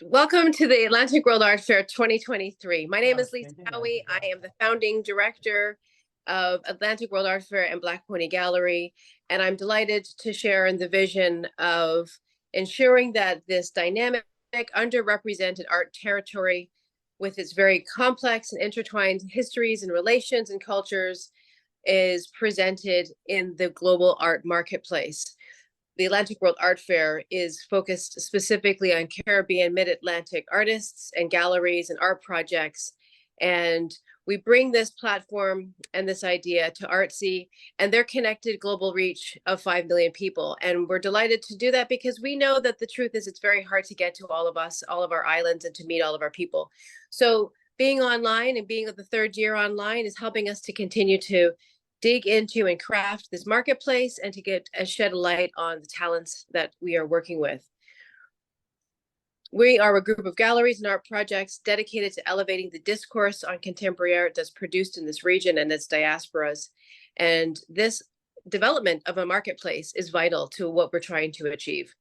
Welcome to the Atlantic World Art Fair 2023. My name is Lisa Howie. I am the founding director of Atlantic World Art Fair and Black Pony Gallery, and I'm delighted to share in the vision of ensuring that this dynamic, underrepresented art territory, with its very complex and intertwined histories and relations and cultures, is presented in the global art marketplace. The Atlantic World Art Fair is focused specifically on Caribbean, Mid-Atlantic artists and galleries and art projects. And we bring this platform and this idea to Artsy and their connected global reach of 5 million people. And we're delighted to do that because we know that the truth is it's very hard to get to all of us, all of our islands, and to meet all of our people. So being online and being the third year online is helping us to continue to dig into and craft this marketplace and to get shed a light on the talents that we are working with. We are a group of galleries and art projects dedicated to elevating the discourse on contemporary art that's produced in this region and its diasporas. And this development of a marketplace is vital to what we're trying to achieve.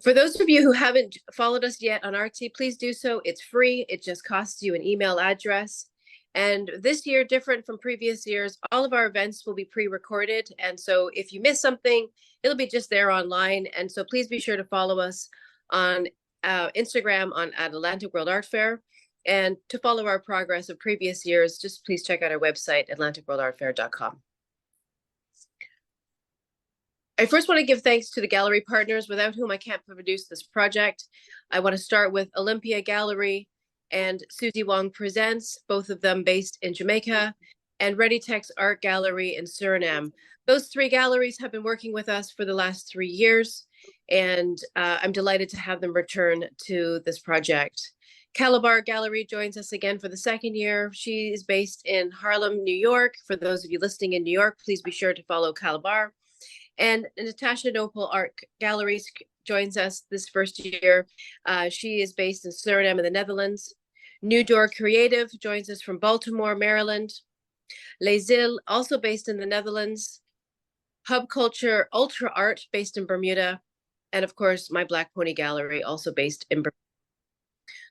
For those of you who haven't followed us yet on Artsy, please do so. It's free. It just costs you an email address. And this year, different from previous years, all of our events will be pre-recorded. And so if you miss something, it'll be just there online. And so please be sure to follow us on Instagram at Atlantic World Art Fair. And to follow our progress of previous years, just please check out our website, atlanticworldartfair.com. I first want to give thanks to the gallery partners without whom I can't produce this project. I want to start with Olympia Gallery and Susie Wong Presents, both of them based in Jamaica, and ReadyTex Art Gallery in Suriname. Those three galleries have been working with us for the last 3 years, and I'm delighted to have them return to this project. Calabar Gallery joins us again for the second year. She is based in Harlem, New York. For those of you listening in New York, please be sure to follow Calabar. And Natasha Nopal Art Galleries joins us this first year. She is based in Suriname in the Netherlands. New Door Creative joins us from Baltimore, Maryland. Les Îles, also based in the Netherlands. Hub Culture Ultra Art, based in Bermuda. And of course, my Black Pony Gallery, also based in Bermuda.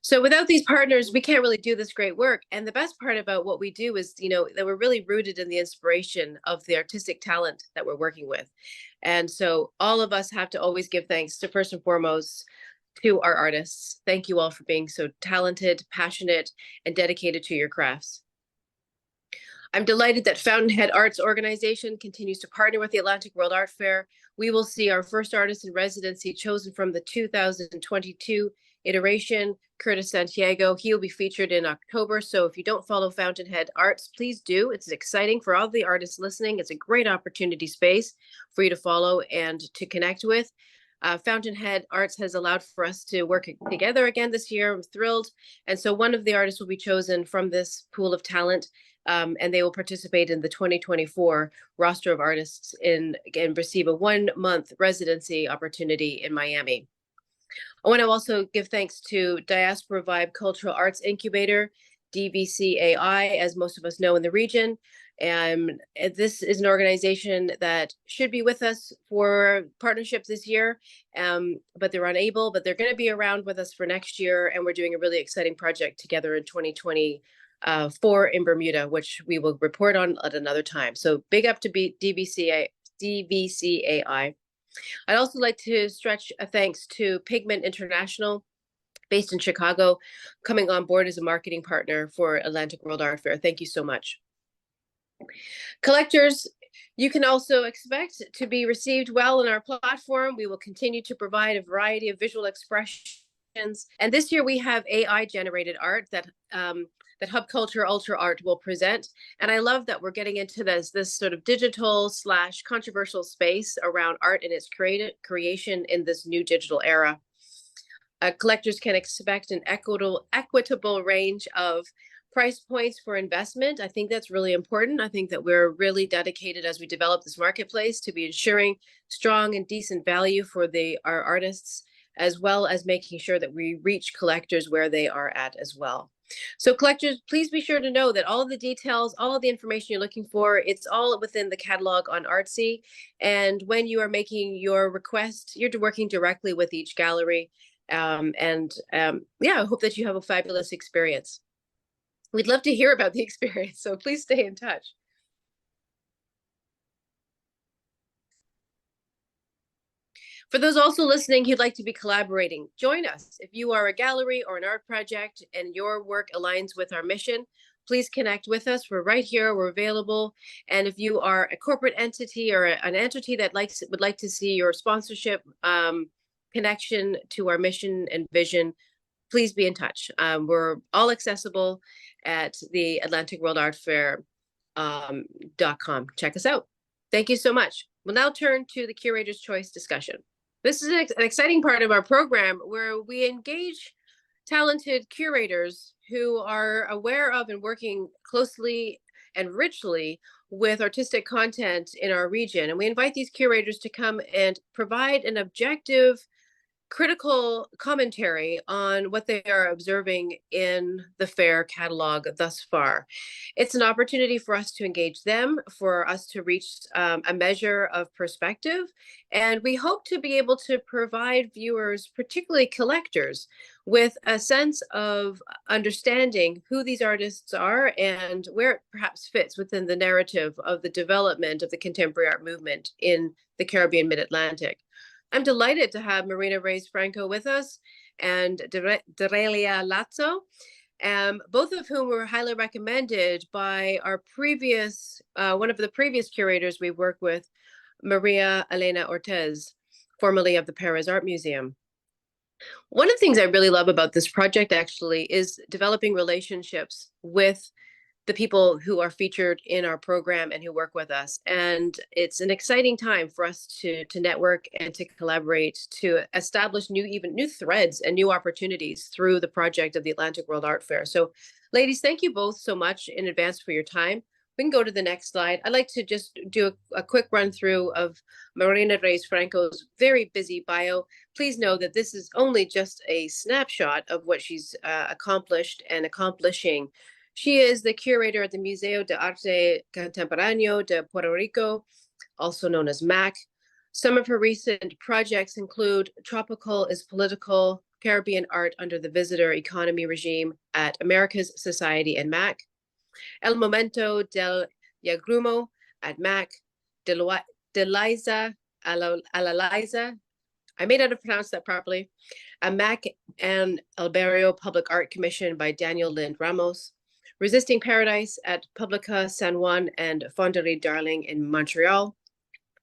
So without these partners, we can't really do this great work. And the best part about what we do is, that we're really rooted in the inspiration of the artistic talent that we're working with. And so all of us have to always give thanks to, first and foremost, to our artists. Thank you all for being so talented, passionate, and dedicated to your crafts. I'm delighted that Fountainhead Arts Organization continues to partner with the Atlantic World Art Fair. We will see our first artist in residency chosen from the 2022 iteration, Curtis Santiago. He will be featured in October. So if you don't follow Fountainhead Arts, please do. It's exciting for all the artists listening. It's a great opportunity space for you to follow and to connect with. Fountainhead Arts has allowed for us to work together again this year. I'm thrilled. And so one of the artists will be chosen from this pool of talent, and they will participate in the 2024 roster of artists and receive a 1-month residency opportunity in Miami. I want to also give thanks to Diaspora Vibe Cultural Arts Incubator, DVCAI, as most of us know in the region. And this is an organization that should be with us for partnerships this year, but they're unable, but they're going to be around with us for next year. And we're doing a really exciting project together in 2024 in Bermuda, which we will report on at another time. So big up to DVCAI. I'd also like to stretch a thanks to Pigment International, based in Chicago, coming on board as a marketing partner for Atlantic World Art Fair. Thank you so much. Collectors, you can also expect to be received well in our platform. We will continue to provide a variety of visual expressions. And this year we have AI-generated art that Hub Culture Ultra Art will present. And I love that we're getting into this sort of digital / controversial space around art and its creation in this new digital era. Collectors can expect an equitable range of price points for investment. I think that's really important. I think that we're really dedicated as we develop this marketplace to be ensuring strong and decent value for our artists, as well as making sure that we reach collectors where they are at as well. So collectors, please be sure to know that all of the details, all of the information you're looking for, it's all within the catalog on Artsy. And when you are making your request, you're working directly with each gallery. Yeah, I hope that you have a fabulous experience. We'd love to hear about the experience, so please stay in touch. For those also listening who'd like to be collaborating, join us. If you are a gallery or an art project and your work aligns with our mission, please connect with us. We're right here, we're available. And if you are a corporate entity or an entity that would like to see your sponsorship connection to our mission and vision, please be in touch. We're all accessible at the Atlantic World Art Fair.com. Check us out. Thank you so much. We'll now turn to the Curator's Choice discussion. This is an exciting part of our program where we engage talented curators who are aware of and working closely and richly with artistic content in our region. And we invite these curators to come and provide an objective, critical commentary on what they are observing in the fair catalog thus far. It's an opportunity for us to engage them, for us to reach a measure of perspective, and we hope to be able to provide viewers, particularly collectors, with a sense of understanding who these artists are and where it perhaps fits within the narrative of the development of the contemporary art movement in the Caribbean Mid-Atlantic. I'm delighted to have Marina Reyes Franco with us and Direlia Lazo, both of whom were highly recommended by our previous, one of the previous curators we worked with, Maria Elena Ortiz, formerly of the Paris Art Museum. One of the things I really love about this project actually is developing relationships with the people who are featured in our program and who work with us. And it's an exciting time for us to network and to collaborate, to establish new threads and new opportunities through the project of the Atlantic World Art Fair. So ladies, thank you both so much in advance for your time. We can go to the next slide. I'd like to just do a quick run through of Marina Reyes Franco's very busy bio. Please know that this is only just a snapshot of what she's accomplished and accomplishing. She is the curator at the Museo de Arte Contemporáneo de Puerto Rico, also known as MAC. Some of her recent projects include Tropical is Political, Caribbean Art under the Visitor Economy Regime at America's Society and MAC, El Momento del Yagrumo at MAC, de Liza a la Liza, I may not have pronounced that properly, a MAC and El Barrio Public Art Commission by Daniel Lind Ramos, Resisting Paradise at Publica San Juan and Fonderie Darling in Montreal,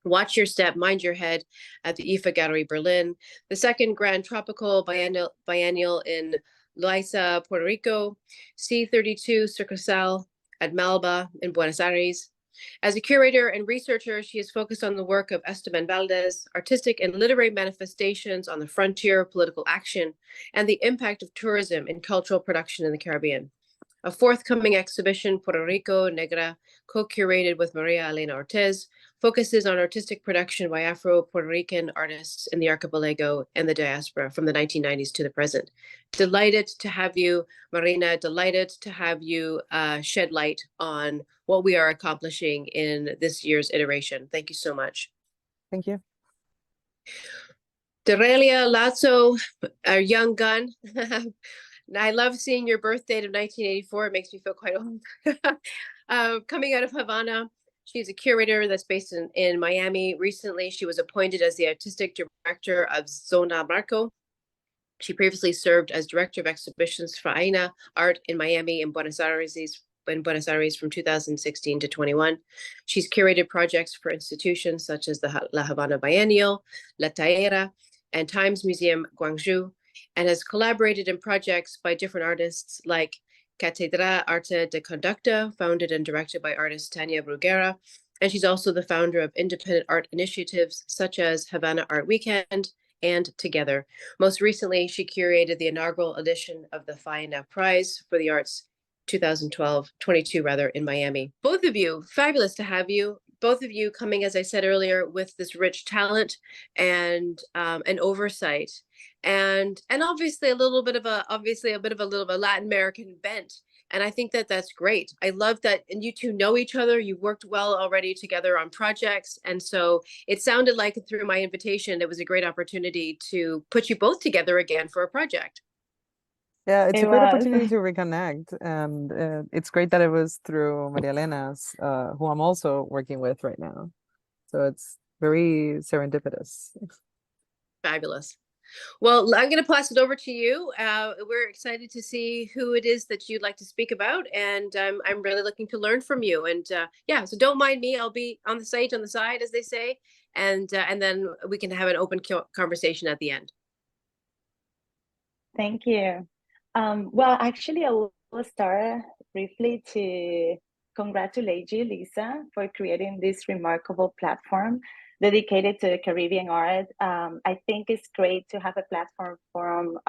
Watch Your Step, Mind Your Head at the IFA Gallery Berlin, the second Grand Tropical Biennial in Loaiza, Puerto Rico, C32 Sucursal at Malba in Buenos Aires. As a curator and researcher, she is focused on the work of Esteban Valdez, artistic and literary manifestations on the frontier of political action, and the impact of tourism in cultural production in the Caribbean. A forthcoming exhibition, Puerto Rico Negra, co-curated with Maria Elena Ortiz, focuses on artistic production by Afro-Puerto Rican artists in the archipelago and the diaspora from the 1990s to the present. Delighted to have you, Marina, delighted to have you shed light on what we are accomplishing in this year's iteration. Thank you so much. Thank you. Direlia Lazo, our young gun. I love seeing your birth date of 1984. It makes me feel quite old. Coming out of Havana, she's a curator that's based in Miami. Recently, she was appointed as the artistic director of Zona Marco. She previously served as director of exhibitions for Aina Art in Miami and Buenos Aires from 2016 to 21. She's curated projects for institutions such as the La Habana Biennial, La Taera, and Times Museum Guangzhou, and has collaborated in projects by different artists like Cátedra Arte de Conducta, founded and directed by artist Tania Bruguera. And she's also the founder of independent art initiatives such as Havana Art Weekend and Together. Most recently, she curated the inaugural edition of the FINA Prize for the Arts 2022 in Miami. Both of you, fabulous to have you. Both of you coming, as I said earlier, with this rich talent and an oversight, and obviously a bit of a Latin American bent And I think that that's great. I love that. And you two know each other. You've worked well already together on projects. And so it sounded like through my invitation, it was a great opportunity to put you both together again for a project. Yeah, it's It a great was. opportunity to reconnect, and it's great that it was through Maria Elena's, who I'm also working with right now. So it's very serendipitous. Fabulous. Well, I'm going to pass it over to you. We're excited to see who it is that you'd like to speak about, and I'm really looking to learn from you. And yeah, so don't mind me. I'll be on the side, as they say, and then we can have an open conversation at the end. Thank you. Well, actually, I will start briefly to congratulate you, Lisa, for creating this remarkable platform dedicated to Caribbean art. I think it's great to have a platform for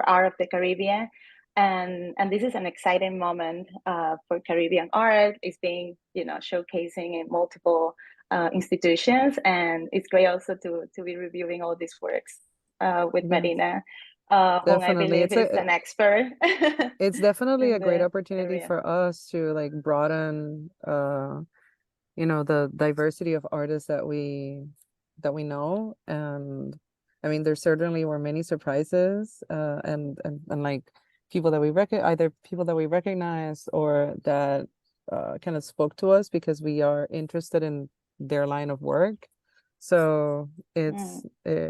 art of the Caribbean. And this is an exciting moment for Caribbean art. It's being, showcasing in multiple institutions. And it's great also to be reviewing all these works with Yes, Marina, whom I definitely. believe is an expert It's definitely in a great the opportunity area. for us to like broaden the diversity of artists that we know. And I mean, there certainly were many surprises, and like people that we either people that we recognize or that kind of spoke to us because we are interested in their line of work. So Mm. it's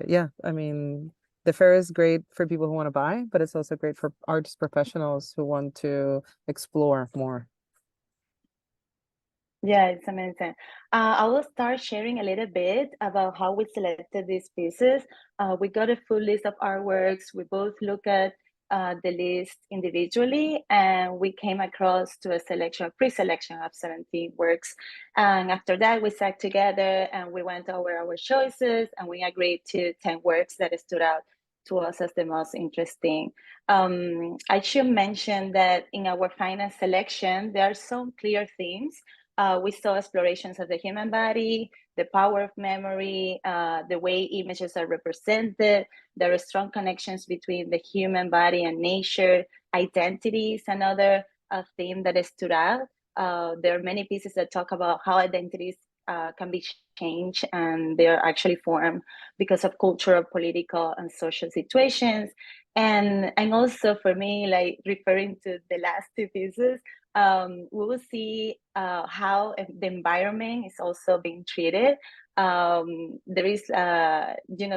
yeah, I mean, the fair is great for people who want to buy, but it's also great for arts professionals who want to explore more. Yeah, it's amazing. I will start sharing a little bit about how we selected these pieces. We got a full list of artworks. We both look at the list individually, and we came across to a pre-selection of 17 works. And after that, we sat together and we went over our choices, and we agreed to 10 works that stood out to us as the most interesting. I should mention that in our final selection, there are some clear themes. We saw explorations of the human body, the power of memory, the way images are represented. There are strong connections between the human body and nature. Identity is another theme that stood out. There are many pieces that talk about how identities can be changed, and they are actually formed because of cultural, political, and social situations. And also for me, like referring to the last two pieces, we will see how the environment is also being treated. There is,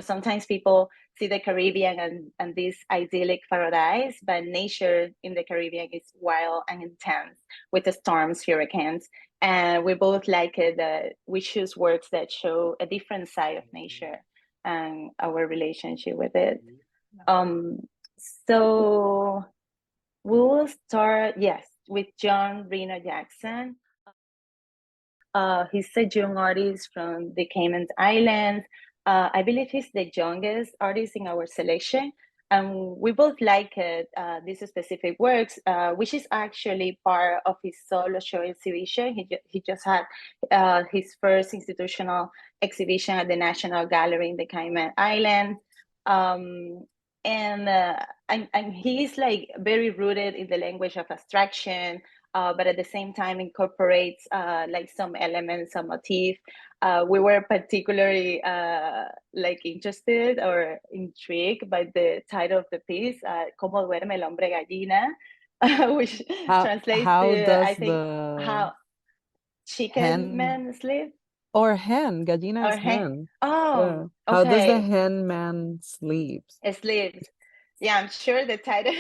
sometimes people see the Caribbean and this idyllic paradise, but nature in the Caribbean is wild and intense with the storms, hurricanes. And we both like it that we choose works that show a different side of nature and our relationship with it. Um, so we will start, yes, with John Reno Jackson. He's a young artist from the Cayman Islands. I believe he's the youngest artist in our selection. And we both like it, these specific works, which is actually part of his solo show exhibition. He just had his first institutional exhibition at the National Gallery in the Cayman Islands. Um, and he's like very rooted in the language of abstraction, but at the same time incorporates like some elements, some motif. We were particularly like interested or intrigued by the title of the piece, "Cómo duerme el hombre gallina," which translates How to, I does think, the how chicken hen men sleep or hen, gallina or is hen. hen. Oh, Yeah. How does the okay. hen man sleeps? Sleeps. Yeah, I'm sure the title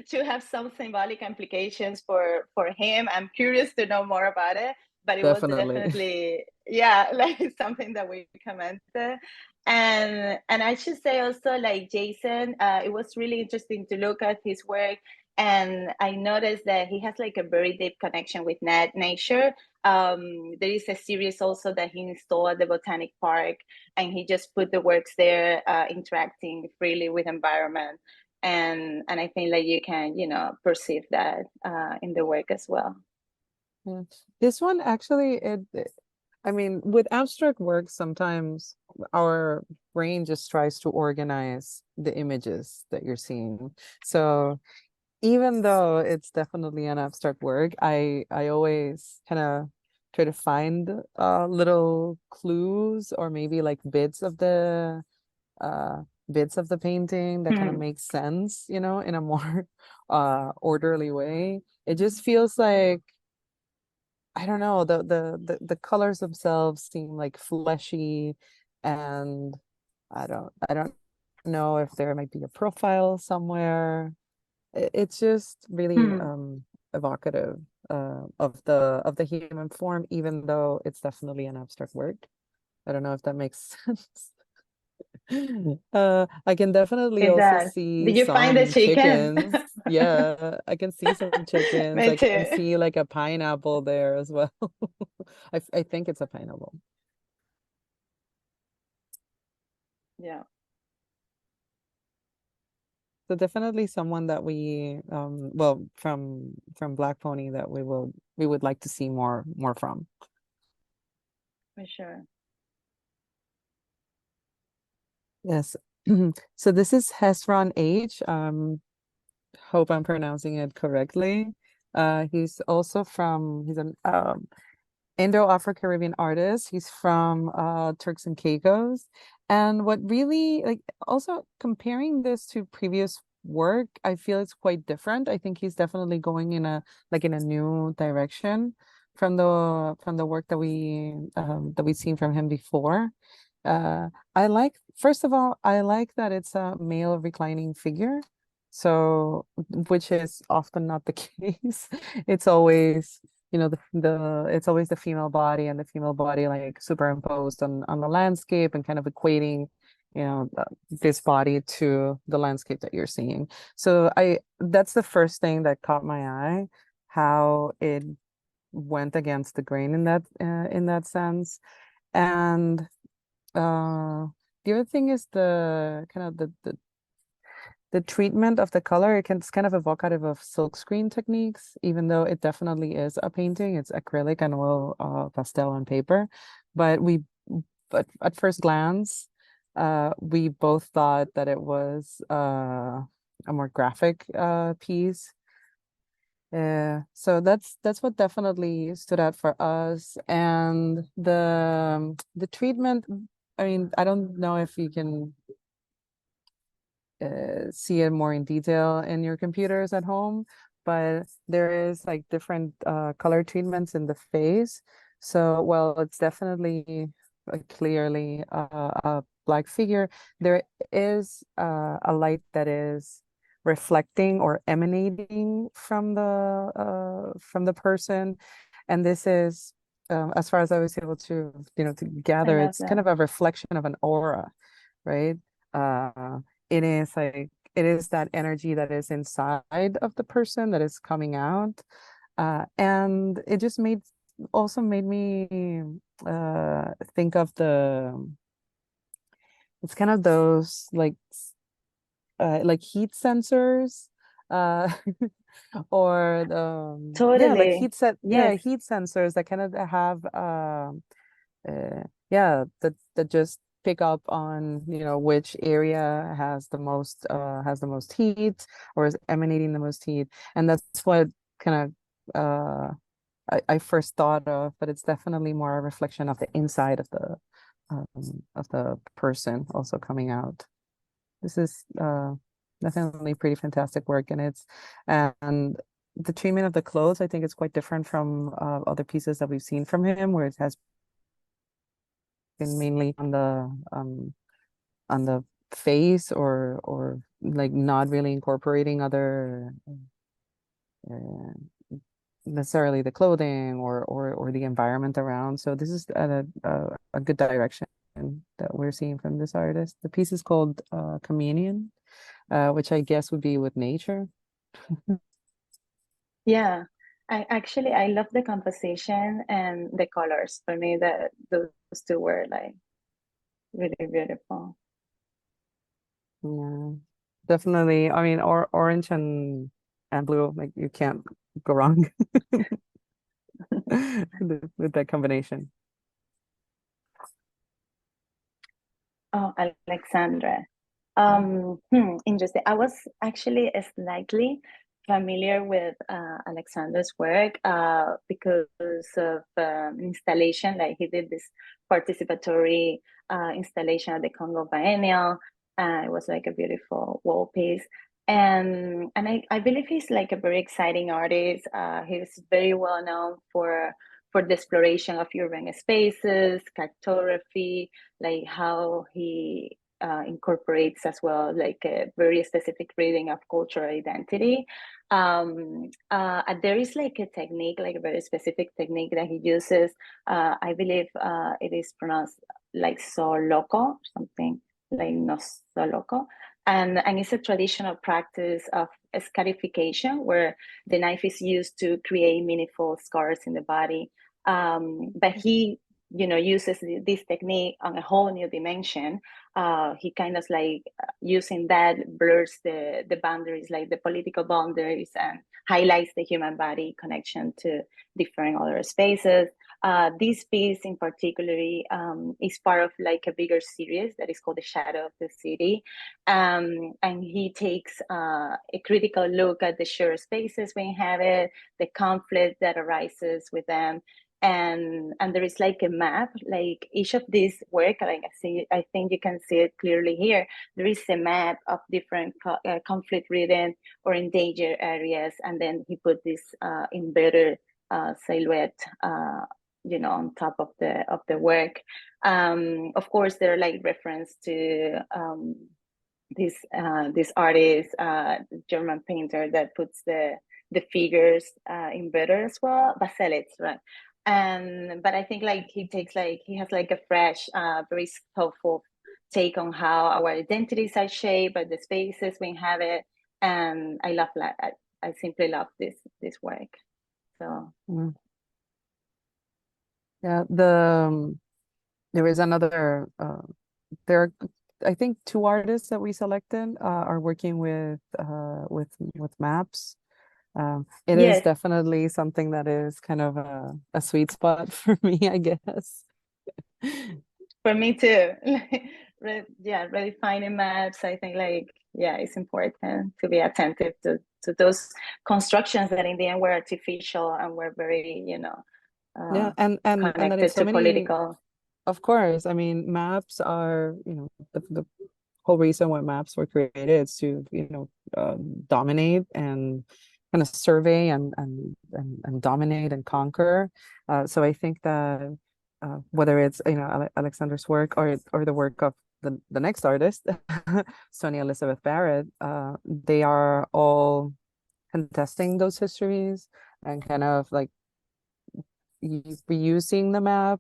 should have some symbolic implications for him. I'm curious to know more about it, but it was Definitely. definitely, yeah, like something that we commented. And I should say also, like Jason, it was really interesting to look at his work, and I noticed that he has like a very deep connection with nature. There is a series also that he installed at the Botanic Park, and he just put the works there, interacting freely with environment. And I think that you can, perceive that in the work as well. Yeah. This one actually, I mean, with abstract work, sometimes our brain just tries to organize the images that you're seeing. So even though it's definitely an abstract work, I always kind of try to find little clues or maybe like uh bits of the painting that kind of Hmm. make sense, you know, in a more orderly way. It just feels like, I don't know, the colors themselves seem like fleshy, and I don't know if there might be a profile somewhere. It's just really Hmm. evocative of the human form, even though it's definitely an abstract work. I don't know if that makes sense. I can definitely It also does. see Did you find the some chicken? chickens. Yeah, I can see some chickens. Me I can too. see like a pineapple there as well. I think it's a pineapple. Yeah, So definitely someone that we well, from Black Pony, that we would like to see more from. for sure. Yes. So this is Hesron H. Hope I'm pronouncing it correctly. He's also he's an Indo-Afro-Caribbean artist. He's from Turks and Caicos. And what really, like, also comparing this to previous work, I feel it's quite different. I think he's definitely going in a new direction from the work that we've seen from him before. I like, first of all, I like that it's a male reclining figure. So, which is often not the case. It's always, you know, it's always the female body, and the female body like superimposed on the landscape and kind of equating, you know, this body to the landscape that you're seeing. So that's the first thing that caught my eye, how it went against the grain in that sense. And the other thing is the kind of the treatment of the color. It's kind of evocative of silkscreen techniques, even though it definitely is a painting. It's acrylic and oil pastel on paper. But at first glance, we both thought that it was a more graphic piece. So that's what definitely stood out for us. And the treatment, I mean, I don't know if you can see it more in detail in your computers at home, but there is like different color treatments in the face. So, well, it's definitely clearly a black figure. There is a light that is reflecting or emanating from the person, and this is, as far as I was able to, you know, to I gather, love it's kind that. of a reflection of an aura, right? Uh, it is like, it is that energy that is inside of the person that is coming out. And it just made me think of it's kind of those like heat sensors, uh or yeah, like Totally. Yes. heat sensors that kind of have yeah, that just pick up on, you know, which area has the most heat or is emanating the most heat. And that's what kind of I first thought of, but it's definitely more a reflection of the inside of the person also coming out. This is definitely pretty fantastic work, and and the treatment of the clothes, I think, is quite different from other pieces that we've seen from him, where it has been mainly on the face, or like not really incorporating other necessarily the clothing or the environment around. So this is a good direction that we're seeing from this artist. The piece is called Communion, which I guess would be with nature. Yeah. I love the composition and the colors. For me, that those two were like really beautiful. Yeah, definitely. I mean, orange and blue, like you can't go wrong with that combination. Oh, Alexandra. Interesting. I was actually slightly familiar with Alexander's work because of installation. Like he did this participatory installation at the Congo Biennial. It was like a beautiful wall piece. And I believe he's like a very exciting artist. He's very well known for the exploration of urban spaces, cartography, like how he incorporates as well like a very specific reading of cultural identity. There is like a technique, like a very specific technique that he uses. I believe it is pronounced like so loco, something like no so loco. And it's a traditional practice of scarification where the knife is used to create meaningful scars in the body. But he, uses this technique on a whole new dimension. He kind of like using that blurs the boundaries, like the political boundaries, and highlights the human body connection to different other spaces. This piece in particular is part of like a bigger series that is called The Shadow of the City. And he takes a critical look at the shared spaces we inhabit, the conflict that arises with them. And there is like a map, like each of these work, like I think you can see it clearly here. There is a map of different conflict-ridden or endangered areas, and then he put this embedded silhouette, on top of the work. Of course, there are like reference to this artist, German painter that puts the figures embedded as well, Baselitz, right? But I think like he has like a fresh, very thoughtful take on how our identities are shaped by the spaces we inhabit. And I love that. I simply love this work. So yeah, there is another there are, I think, two artists that we selected are working with maps. It is yes, definitely something that is kind of a sweet spot for me, I guess. for me too. Really finding maps. I think it's important to be attentive to those constructions that in the end were artificial and were very, Yeah, and that it's connected so to many, political. of course. I mean, maps are, the whole reason why maps were created is to, dominate and kind of survey and dominate and conquer. So I think that whether it's Alexander's work or the work of the next artist, Sonia Elizabeth Barrett, they are all contesting those histories and kind of like reusing the map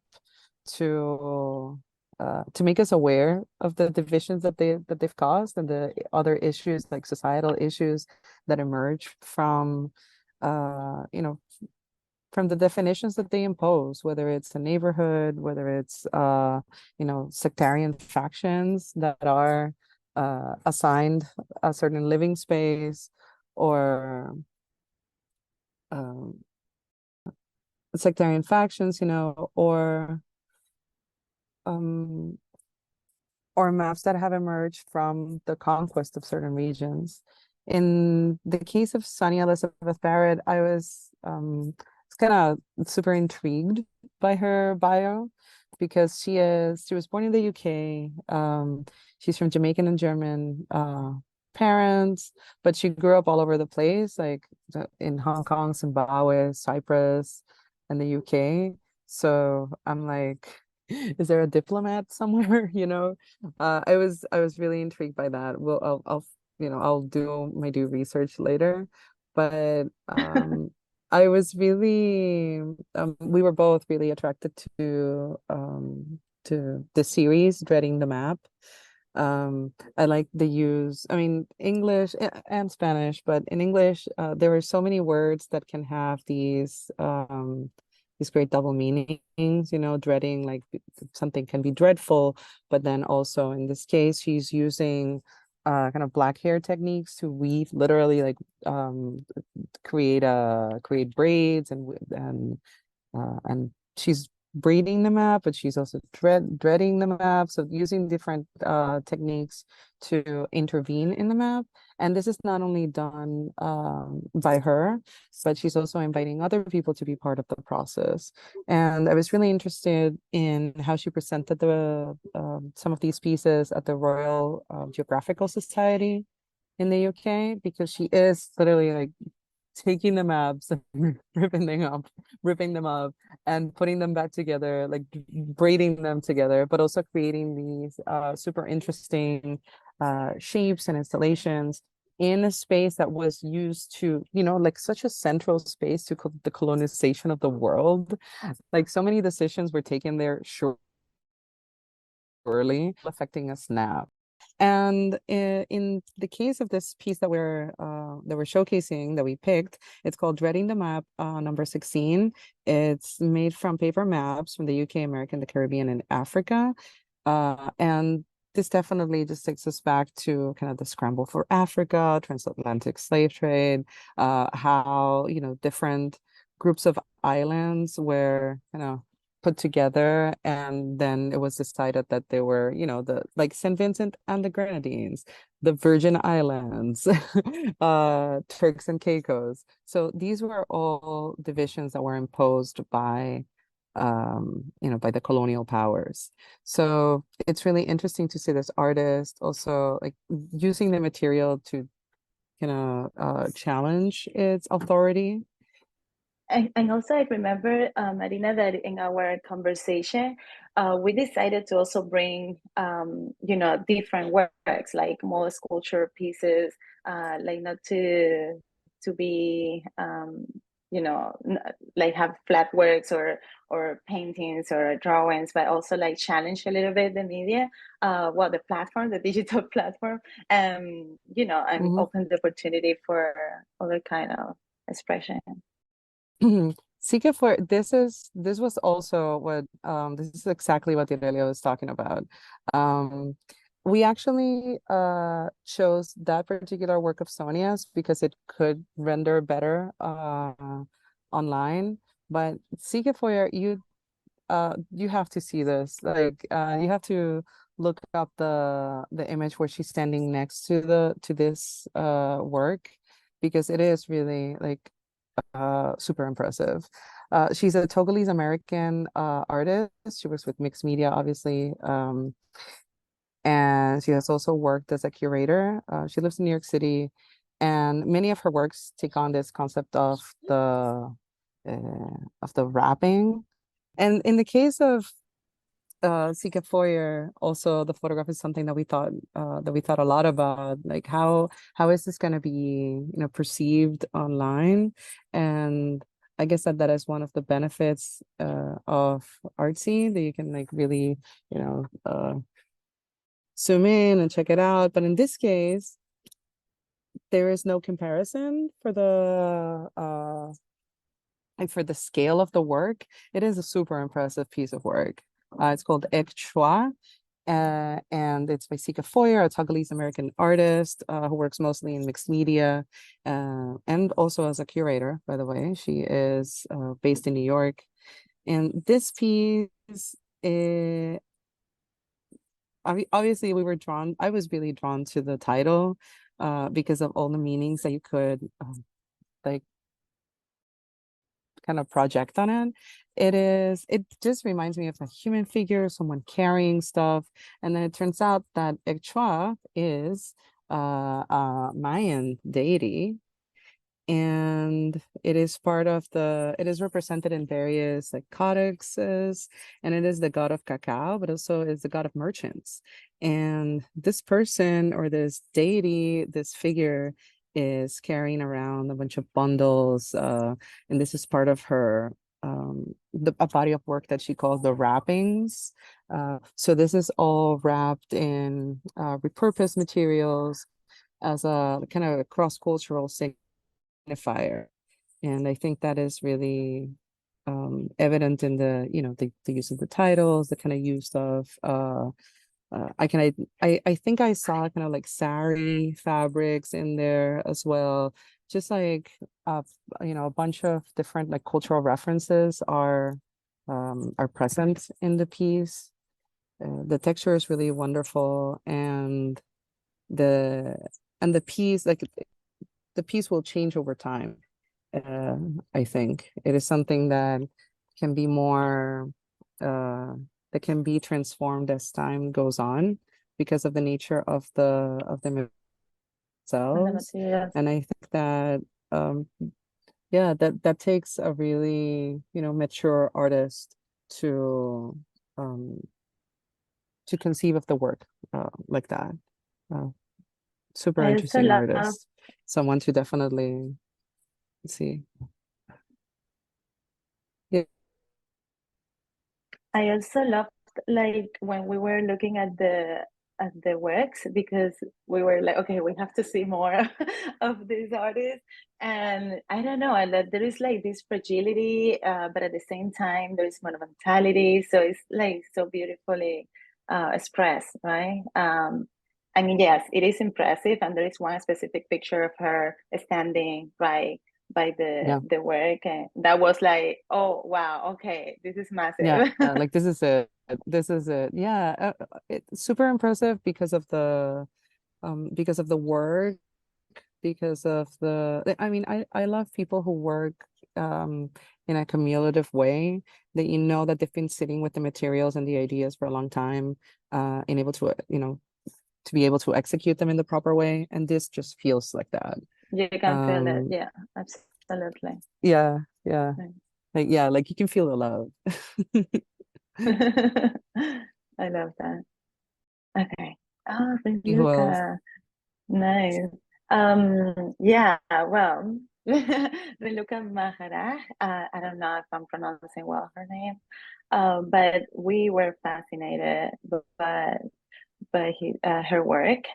to make us aware of the divisions that they've caused and the other issues, like societal issues that emerge from from the definitions that they impose, whether it's a neighborhood, whether it's sectarian factions that are assigned a certain living space, or sectarian factions, or maps that have emerged from the conquest of certain regions. In the case of Sonia Elizabeth Barrett, I was kind of super intrigued by her bio because she was born in the UK. She's from Jamaican and German parents, but she grew up all over the place, like in Hong Kong, Zimbabwe, Cyprus, and the UK. So I'm like, is there a diplomat somewhere? I was really intrigued by that. Well, I'll do my due research later, but I was really we were both really attracted to the series Dreading the Map. I like the use, I mean, English and Spanish, but in English, there are so many words that can have these great double meanings, dreading, like something can be dreadful, but then also in this case, she's using kind of black hair techniques to weave, literally, like create braids and she's braiding the map, but she's also dreading the map. So using different techniques to intervene in the map. And this is not only done by her, but she's also inviting other people to be part of the process. And I was really interested in how she presented the some of these pieces at the Royal Geographical Society in the UK, because she is literally like taking the maps and ripping them up and putting them back together, like braiding them together, but also creating these super interesting shapes and installations in a space that was used to, you know, like such a central space to the colonization of the world. Like so many decisions were taken there surely affecting us now. And in the case of this piece that we're showcasing, that we picked, it's called Dreading the Map, number 16. It's made from paper maps from the UK, American, the Caribbean, and Africa. And this definitely just takes us back to kind of the scramble for Africa, transatlantic slave trade, how, you know, different groups of islands were, you know, put together, and then it was decided that they were, you know, the like St. Vincent and the Grenadines, the Virgin Islands, Turks and Caicos. So these were all divisions that were imposed by you know, by the colonial powers. So it's really interesting to see this artist also like using the material to kind of challenge its authority. And also, I remember, Marina, that in our conversation, we decided to also bring, you know, different works, like more sculpture pieces, like not to be, you know, like have flat works or paintings or drawings, but also like challenge a little bit the media, well, the platform, the digital platform, you know, and open the opportunity for other kind of expression. Sika, for this was also what this is exactly what Direlia was talking about. We actually chose that particular work of Sonia's because it could render better online. But Sika, for you have to see this. Like you have to look up the image where she's standing next to this work, because it is really like super impressive. She's a Togolese American artist. She works with mixed media, obviously. And she has also worked as a curator. She lives in New York City, and many of her works take on this concept of the wrapping. And in the case of Sika Foyer, also the photograph is something that we thought a lot about, like how is this going to be, you know, perceived online. And I guess that is one of the benefits of Artsy, that you can like really, you know, zoom in and check it out. But in this case, there is no comparison for the like for the scale of the work. It is a super impressive piece of work. It's called Ek Chua, and it's by Sika Foyer, a Togolese American artist who works mostly in mixed media and also as a curator, by the way. She is based in New York. And this piece, obviously I was really drawn to the title because of all the meanings that you could like kind of project on it. It just reminds me of a human figure, someone carrying stuff. And then it turns out that Ekchua is a Mayan deity. And it is it is represented in various like codexes, and it is the god of cacao, but also is the god of merchants. And this person, or this deity, this figure, is carrying around a bunch of bundles, and this is part of her a body of work that she calls the wrappings. So this is all wrapped in repurposed materials as a kind of cross-cultural signifier. And I think that is really evident in the, you know, the use of the titles, the kind of use of I think I saw kind of like sari fabrics in there as well. Just like you know, a bunch of different like cultural references are are present in the piece. The texture is really wonderful, and the piece, like the piece will change over time. I think it is something that can be more that can be transformed as time goes on because of the nature of the And the themselves. materials. And I think that yeah, that takes a really, mature artist to um to conceive of the work like that. Uh, Super I also interesting love artist. Someone to definitely see. Yeah. I also loved, like, when we were looking at the works, because we were like, okay, we have to see more of these artists. And I don't know, and that there is like this fragility, but at the same time there is monumentality. So it's like so beautifully expressed, right? I mean, yes, it is impressive, and there is one specific picture of her standing right by Yeah. the work, and that was like, oh wow, okay, this is Yeah, massive. like this is it. This is it. Yeah, it's super impressive because of the work, because of I mean, I love people who work in a cumulative way, that that they've been sitting with the materials and the ideas for a long time, and able to, to be able to execute them in the proper way. And this just feels like that. You can feel it, Um, yeah, absolutely. yeah, yeah. Right. Like, yeah, like you can feel the love. I love that. Okay. Oh, Who else? Reluca. Nice. Yeah, well, Reluca Maharaj, I don't know if I'm pronouncing well her name, but we were fascinated by her work.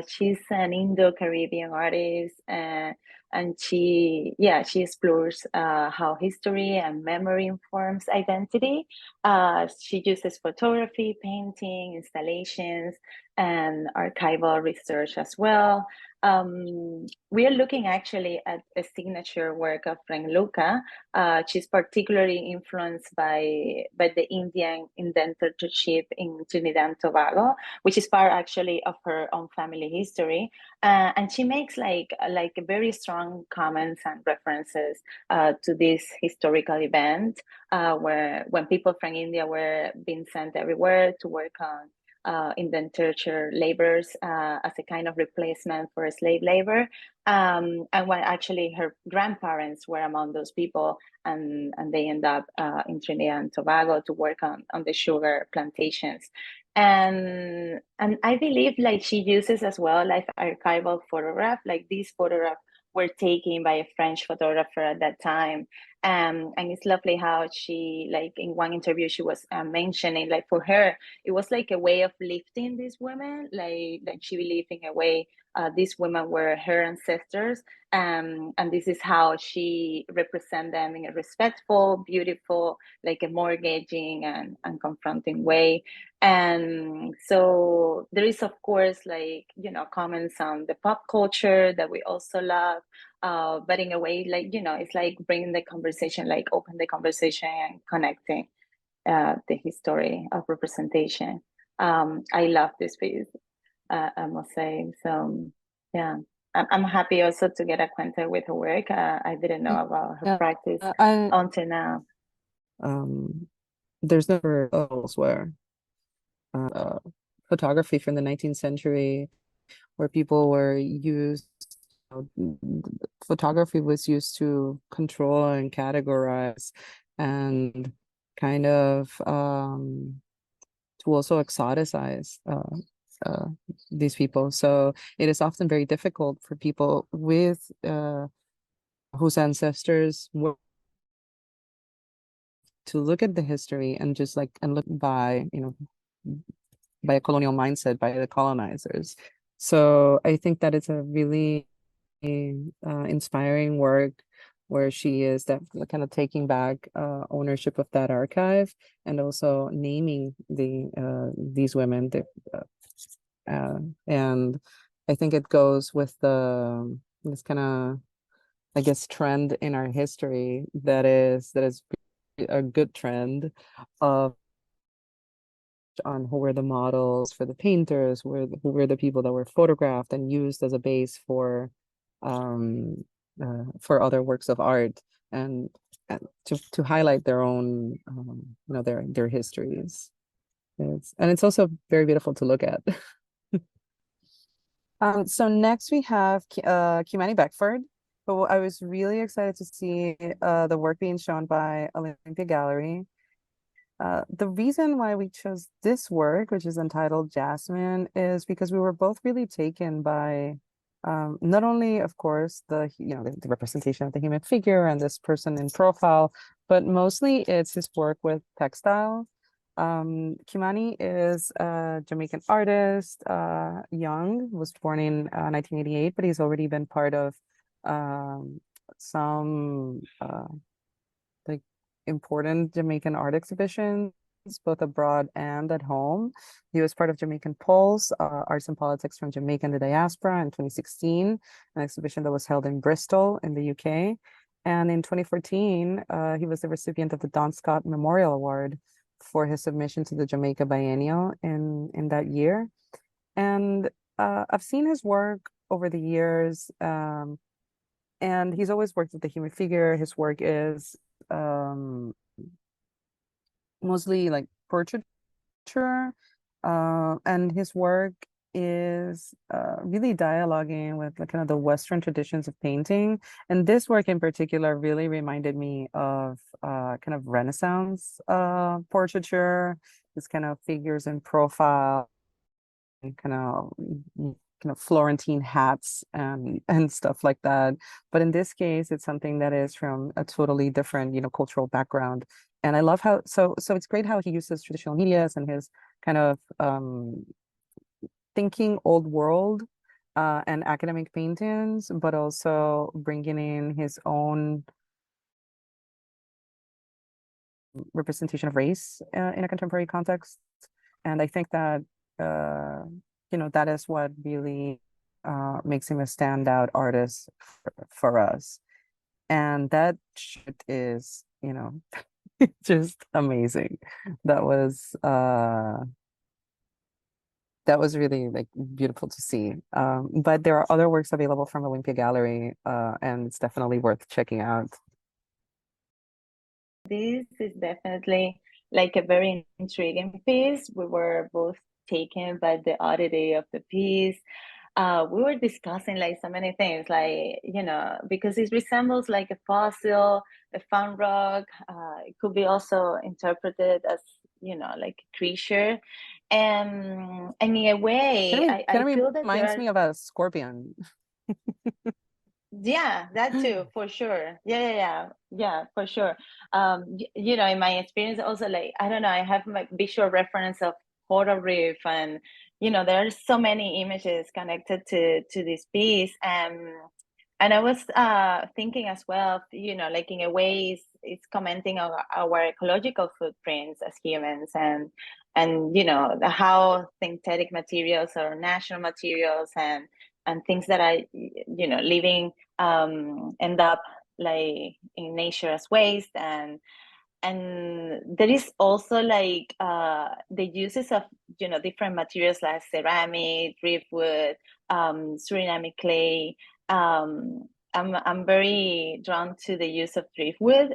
She's an Indo-Caribbean artist, and she explores how history and memory informs identity. She uses photography, painting, installations, and archival research as well. We are looking actually at a signature work of Luca. She's particularly influenced by the Indian indentureship in Trinidad and Tobago, which is part actually of her own family history. And she makes like very strong comments and references to this historical event, where when people from India were being sent everywhere to work on indentured laborers as a kind of replacement for slave labor. And when actually her grandparents were among those people, and they end up in Trinidad and Tobago to work on the sugar plantations. And I believe like she uses as well like archival photograph, like these photographs were taken by a French photographer at that time. And it's lovely how she, like in one interview, she was mentioning like for her it was like a way of lifting these women, like she believed in a way these women were her ancestors, and this is how she represent them in a respectful, beautiful, like a mortgaging and confronting way. And so there is of course like comments on the pop culture that we also love, but in a way like it's like bringing the conversation, like open the conversation and connecting the history of representation. I love this piece, I must say. So yeah, I'm happy also to get acquainted with her work. I didn't know about her Yeah, practice I until now. there's never elsewhere uh, photography from the 19th century where people were used. Photography was used to control and categorize and kind of to also exoticize these people. So it is often very difficult for people with whose ancestors were to look at the history and just like and look by a colonial mindset by the colonizers. So I think that it's a really inspiring work where she is that kind of taking back ownership of that archive and also naming these women. And I think it goes with this kind of, I guess, trend in our history that is a good trend of on who were the models for the painters, who were the people that were photographed and used as a base um for other works of art, and to highlight their own their histories. It's also very beautiful to look at. So next we have Kimani Beckford, but I was really excited to see the work being shown by Olympia Gallery. The reason why we chose this work, which is entitled Jasmine, is because we were both really taken by not only, of course, the representation of the human figure and this person in profile, but mostly it's his work with textile. Kimani is a Jamaican artist, young, was born in 1988, but he's already been part of some like important Jamaican art exhibitions, both abroad and at home. He was part of Jamaican Pulse, Arts and Politics from Jamaica and the Diaspora in 2016, an exhibition that was held in Bristol in the UK. And in 2014, he was the recipient of the Don Scott Memorial Award for his submission to the Jamaica Biennial in that year. And I've seen his work over the years, and he's always worked with the human figure. His work is mostly like portraiture, and his work is really dialoguing with the kind of the Western traditions of painting. And this work in particular really reminded me of kind of Renaissance portraiture, this kind of figures in profile, kind of Florentine hats and stuff like that. But in this case, it's something that is from a totally different, cultural background. And I love how so it's great how he uses traditional medias and his kind of thinking old world and academic paintings, but also bringing in his own representation of race in a contemporary context. And I think that that is what really makes him a standout artist for us. And that shit is, just amazing. That was really like beautiful to see. But there are other works available from Olympia Gallery, and it's definitely worth checking out. This is definitely like a very intriguing piece. We were both taken by the oddity of the piece. We were discussing like so many things, like, because it resembles like a fossil, a found rock. It could be also interpreted as, like a creature. And in a way, I feel that reminds me of a scorpion. Yeah, that too, for sure. Yeah, for sure. In my experience also, like, I don't know, I have my visual reference of coral reef, and there are so many images connected to this piece. And I was thinking as well, like in a way it's commenting on our ecological footprints as humans, and how synthetic materials or natural materials and things that are living end up like in nature as waste. And there is also like the uses of different materials like ceramic, driftwood, Suriname clay. I'm very drawn to the use of driftwood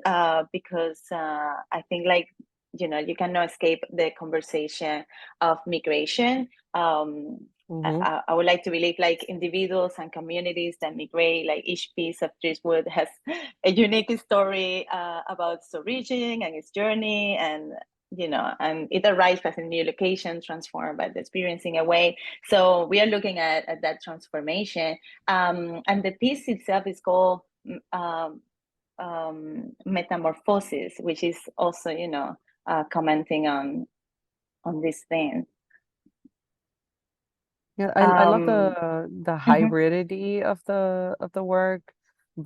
because I think like you cannot escape the conversation of migration. I would like to believe like individuals and communities that migrate, like each piece of driftwood has a unique story about its origin and its journey, and and it arrives at a new location, transformed by the experience in a way. So we are looking at that transformation, and the piece itself is called Metamorphosis, which is also commenting on this thing. Yeah, I love the Mhm. hybridity of the work,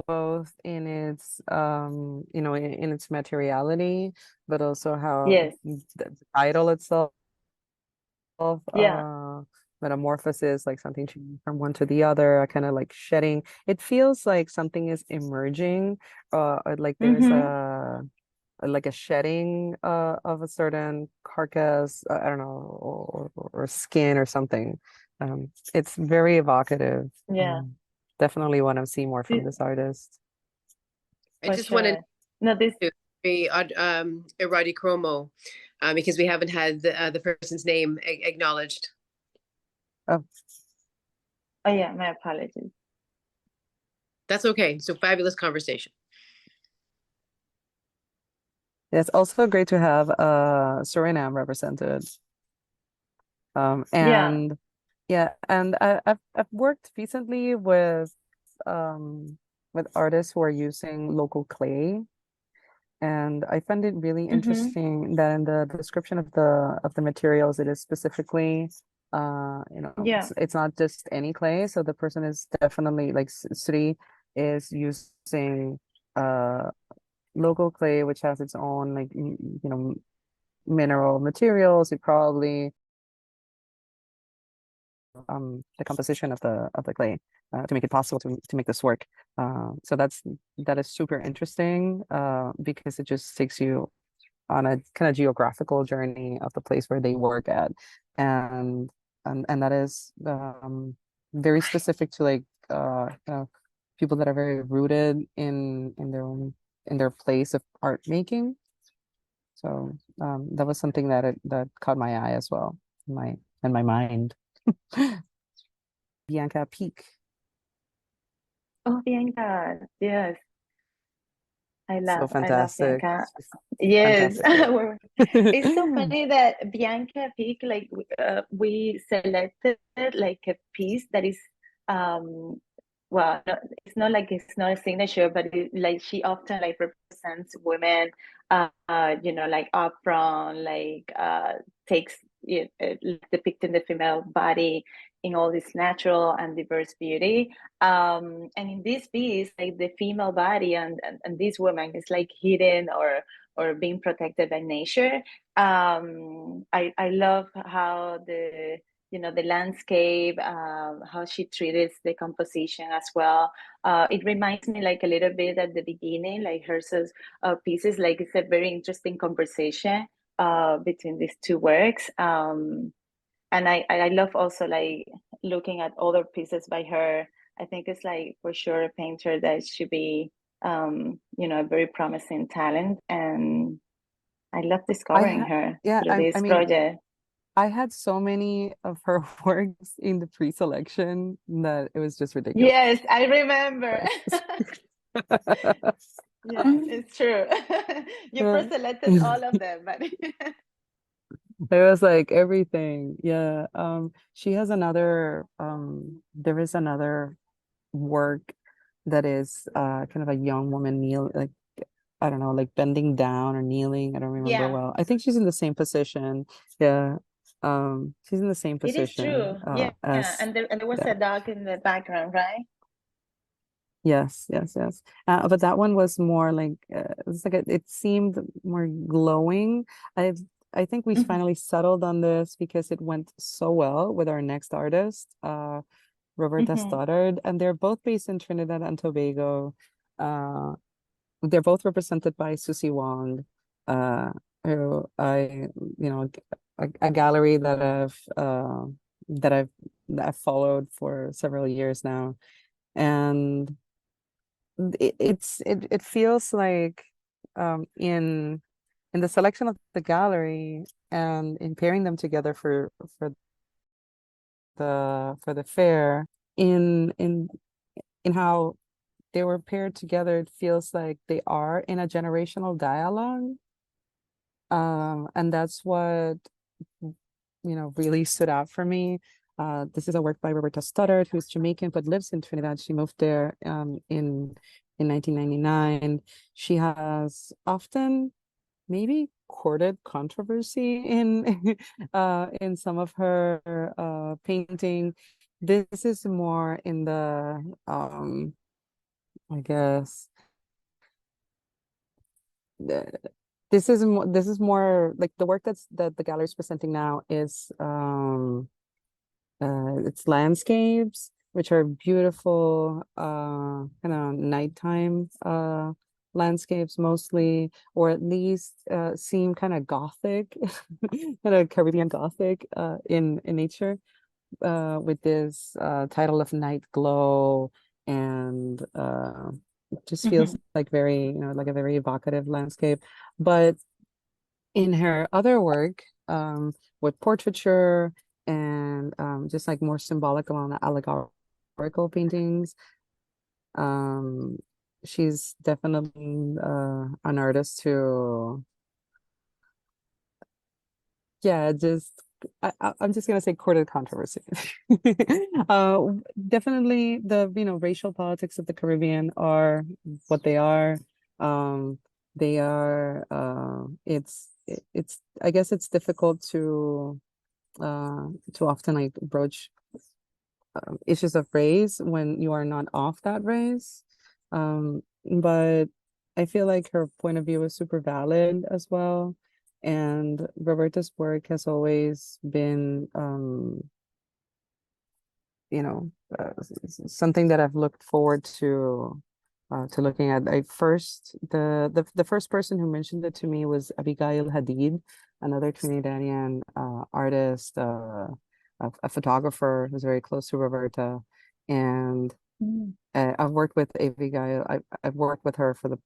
both in its in its materiality, but also how Yes. the title itself, Yeah. metamorphosis, like something changing from one to the other, kind of like shedding. It feels like something is emerging, like there's Mm-hmm. like a shedding of a certain carcass, I don't know, or skin or something. It's very evocative. Yeah, Definitely want to see more from it- this artist. I for just wanted sure. No, this, to be Eradi Chromo because we haven't had the person's name acknowledged. Oh, oh yeah, my apologies. That's okay. So fabulous conversation. it's also great to have Suriname represented. Yeah. And yeah, and I've worked recently with artists who are using local clay. And I find it really Mm-hmm. interesting that in the description of the materials, it is specifically, Yeah. it's not just any clay. So the person is definitely like Sri is using uh local clay, which has its own like mineral materials. It probably the composition of the clay to make it possible to make this work. So that is super interesting because it just takes you on a kind of geographical journey of the place where they work at, and and that is very specific to like people that are very rooted in their own in their place of art making. So that was something that caught my eye as well, my mind. Bianca Peak. Oh, Bianca. Yes. So I love fantastic. Bianca. She's Yes. fantastic art. It's so funny that Bianca picked like we selected like a piece that is um well it's not like it's not a signature, but like she often like represents women you know, like up front, like takes it, depicting the female body in all this natural and diverse beauty. And in this piece, like the female body and this woman is like hidden or being protected by nature. I love how the, you know, the landscape, how she treats the composition as well. It reminds me like a little bit at the beginning, like hers pieces, like it's a very interesting conversation between these two works. And I love also like looking at other pieces by her. I think it's like for sure a painter that should be you know, a very promising talent, and I love I discovering had her yeah, through I this mean project. I had so many of her works in the pre-selection that it was just ridiculous. Yes, I remember. Yeah, it's true. You pre-selected all of them, but It was like everything. Yeah. She has another there is another work that is kind of a young woman like I don't know, like bending down or kneeling. I don't remember yeah, well. I think she's in the same position. Yeah. She's in the same it is position true. Yeah, yeah. as And there was yeah. a dog in the background, right? Yes, yes, yes. But that one was more like it's like it seemed more glowing. I I think we Mhm. finally settled on this because it went so well with our next artist, Roberta Mhm. Stoddard, and they're both based in Trinidad and Tobago. Uh, they're both represented by Susie Wong, who a gallery that I've that I've followed for several years now, and it feels like in the selection of the gallery and in pairing them together for the fair in how they were paired together, it feels like they are in a generational dialogue, and that's what really stood out for me. This is a work by Roberta Stoddard, who's Jamaican but lives in Trinidad. She moved there in 1999. She has often maybe courted controversy in some of her painting. This is more in the I guess the, this is more like the work that the gallery is presenting now is it's landscapes which are beautiful kind of nighttime landscapes mostly, or at least seem kind of Gothic, kind of Caribbean Gothic in nature, with this title of Night Glow, and it just feels like very, like a very evocative landscape. But in her other work, with portraiture and just like more symbolic along allegorical paintings, she's definitely an artist who, yeah, just I'm just gonna say courted controversy. uh Definitely the racial politics of the Caribbean are what they are. They are it's I guess it's difficult to often like broach issues of race when you are not of that race. But I feel like her point of view is super valid as well. And Roberta's work has always been, something that I've looked forward to looking at. The first person who mentioned it to me was Abigail Hadid, another Trinidadian artist, a photographer who's very close to Roberta. And I've worked with Abigail. I've worked with her for the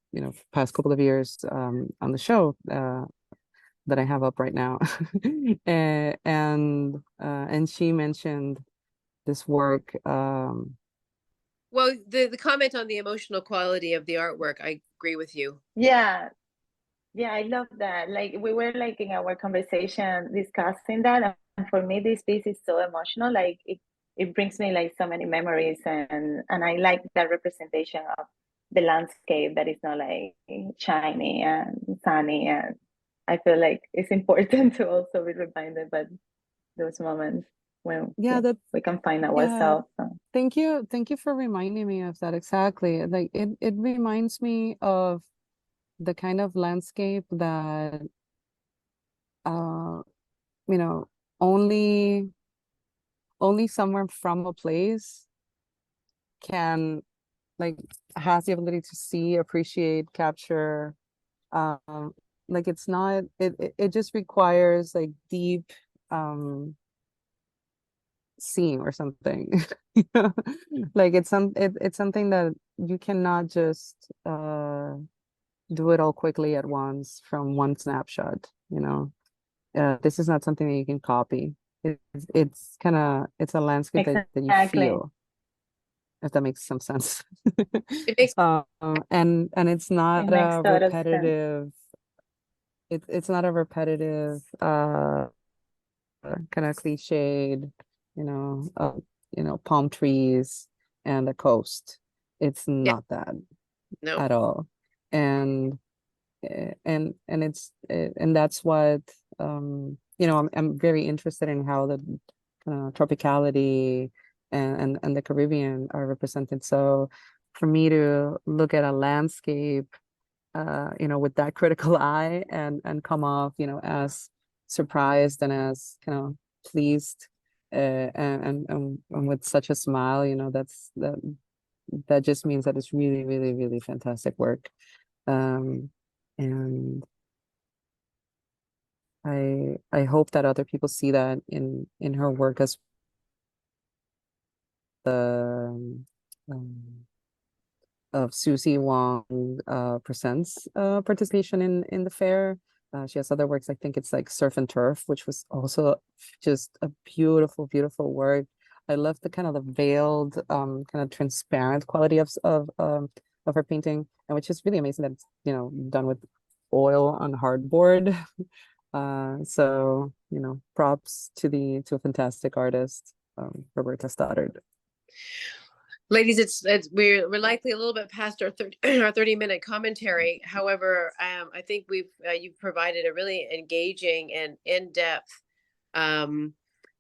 past couple of years on the show that I have up right now. And she mentioned this work. Well, the comment on the emotional quality of the artwork, I agree with you. Yeah, I love that. Like we were like in our conversation discussing that, and for me this piece is so emotional. Like it brings me like so many memories, and I like that representation of the landscape that is not like shiny and sunny, and I feel like it's important to also be reminded by those moments when we can find ourselves. Thank you for reminding me of that. Exactly. Like it reminds me of the kind of landscape that only someone from a place can, like, has the ability to see, appreciate, capture. Like it's not, it just requires like deep seeing or something. Like it's something that you cannot just do it all quickly at once from one snapshot. This is not something that you can copy. It's a landscape that you feel, if that makes some sense. It makes and it's not a total repetitive it's not a repetitive kind of cliched, palm trees and a coast. It's not that no. at all. And and that's what I'm very interested in how the tropicality and the Caribbean are represented. So for me to look at a landscape with that critical eye and come off as surprised and as pleased, and with such a smile, that just means that it's really, really, really fantastic work. And I hope that other people see that in her work as the of Susie Wong presents participation in the fair. She has other works. I think it's like Surf and Turf, which was also just a beautiful, beautiful work. I love the kind of the veiled, kind of transparent quality of her painting, and which is really amazing that it's done with oil on hardboard. So props to a fantastic artist, Roberta Stoddard. Ladies, it's we're likely a little bit past our 30-minute commentary. However, I think you've provided a really engaging and in-depth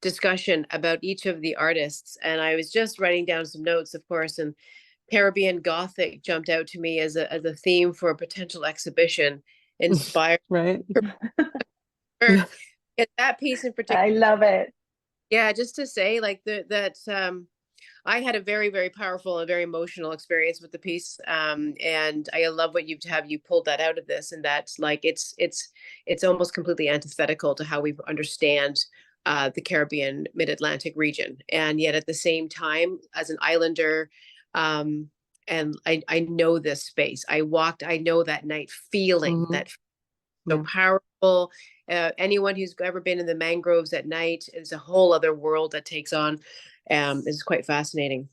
discussion about each of the artists. And I was just writing down some notes, of course, and Caribbean Gothic jumped out to me as a theme for a potential exhibition inspired. Right. That piece in particular. I love it. Yeah, just to say like that I had a very, very powerful and very emotional experience with the piece. And I love what you pulled that out of this, and that's like it's almost completely antithetical to how we understand the Caribbean Mid-Atlantic region. And yet at the same time, as an islander, and I know this space. I know that night feeling Mhm. that so Yeah. powerful. Anyone who's ever been in the mangroves at night is a whole other world that takes on. It's quite fascinating.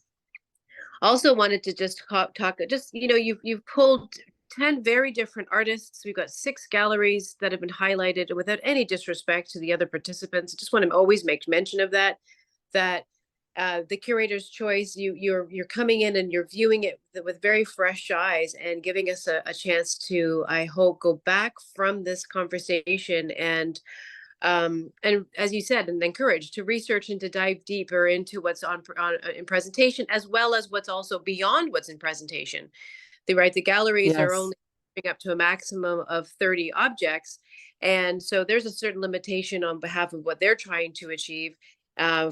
Also wanted to just talk just, you've pulled 10 very different artists. We've got 6 galleries that have been highlighted, without any disrespect to the other participants. I just want to always make mention of that the curator's choice, you're coming in and you're viewing it with very fresh eyes and giving us a chance to, I hope, go back from this conversation and as you said, and encouraged to research and to dive deeper into what's on in presentation, as well as what's also beyond what's in presentation. The galleries are Yes. only up to a maximum of 30 objects, and so there's a certain limitation on behalf of what they're trying to achieve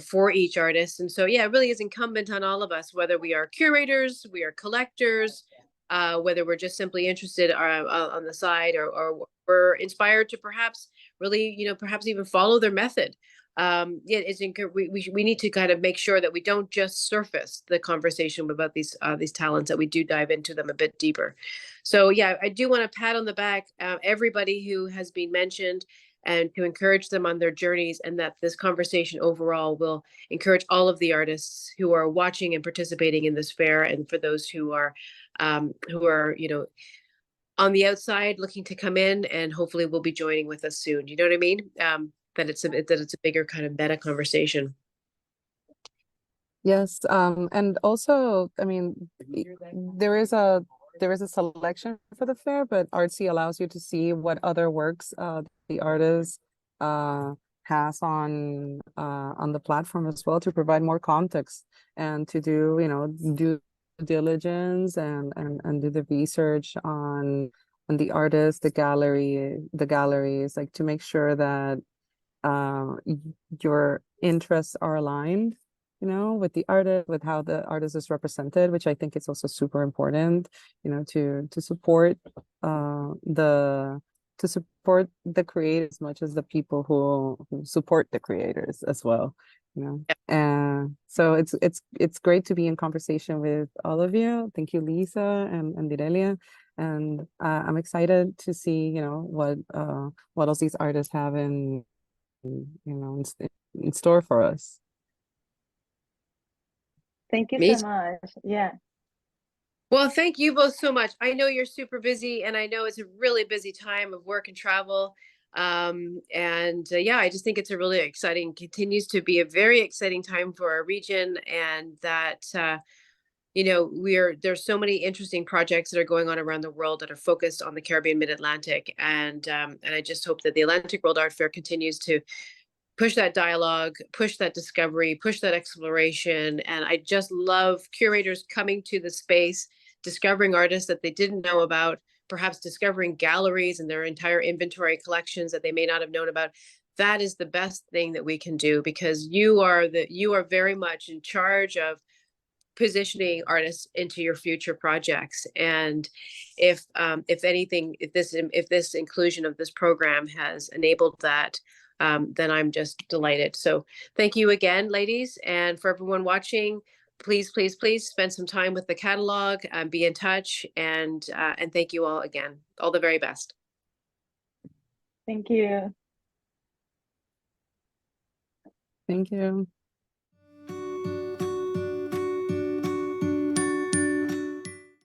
for each artist. And so, yeah, it really is incumbent on all of us, whether we are curators, we are collectors, whether we're just simply interested on the side, or we're inspired to perhaps really, perhaps even follow their method. Yeah, we need to kind of make sure that we don't just surface the conversation about these talents, that we do dive into them a bit deeper. So yeah, I do want to pat on the back everybody who has been mentioned, and to encourage them on their journeys, and that this conversation overall will encourage all of the artists who are watching and participating in this fair, and for those who are on the outside looking to come in, and hopefully will be joining with us soon. You know what I mean? That it's a bigger kind of meta conversation. Yes. And also, I mean, there is a selection for the fair, but Artsy allows you to see what other works the artist has on the platform as well, to provide more context and to do, due diligence and do the research on the artist, the galleries, like to make sure that your interests are aligned, with the artist, with how the artist is represented, which I think is also super important, to support the creators as much as the people who support the creators as well, And so it's great to be in conversation with all of you. Thank you, Lisa and Direlia. And I'm excited to see, what else these artists have in store for us. Thank you Me so too. much. Yeah. Well, thank you both so much. I know you're super busy, and I know it's a really busy time of work and travel. And yeah, I just think it's a really exciting, continues to be a very exciting time for our region, and that there's so many interesting projects that are going on around the world that are focused on the Caribbean Mid-Atlantic, and I just hope that the Atlantic World Art Fair continues to push that dialogue, push that discovery, push that exploration. And I just love curators coming to the space, discovering artists that they didn't know about, perhaps discovering galleries and their entire inventory collections that they may not have known about. That is the best thing that we can do, because you are very much in charge of positioning artists into your future projects. And if anything, if this inclusion of this program has enabled that, then I'm just delighted. So thank you again, ladies, and for everyone watching. Please, please, please spend some time with the catalog, be in touch, and thank you all again. All the very best. Thank you. Thank you.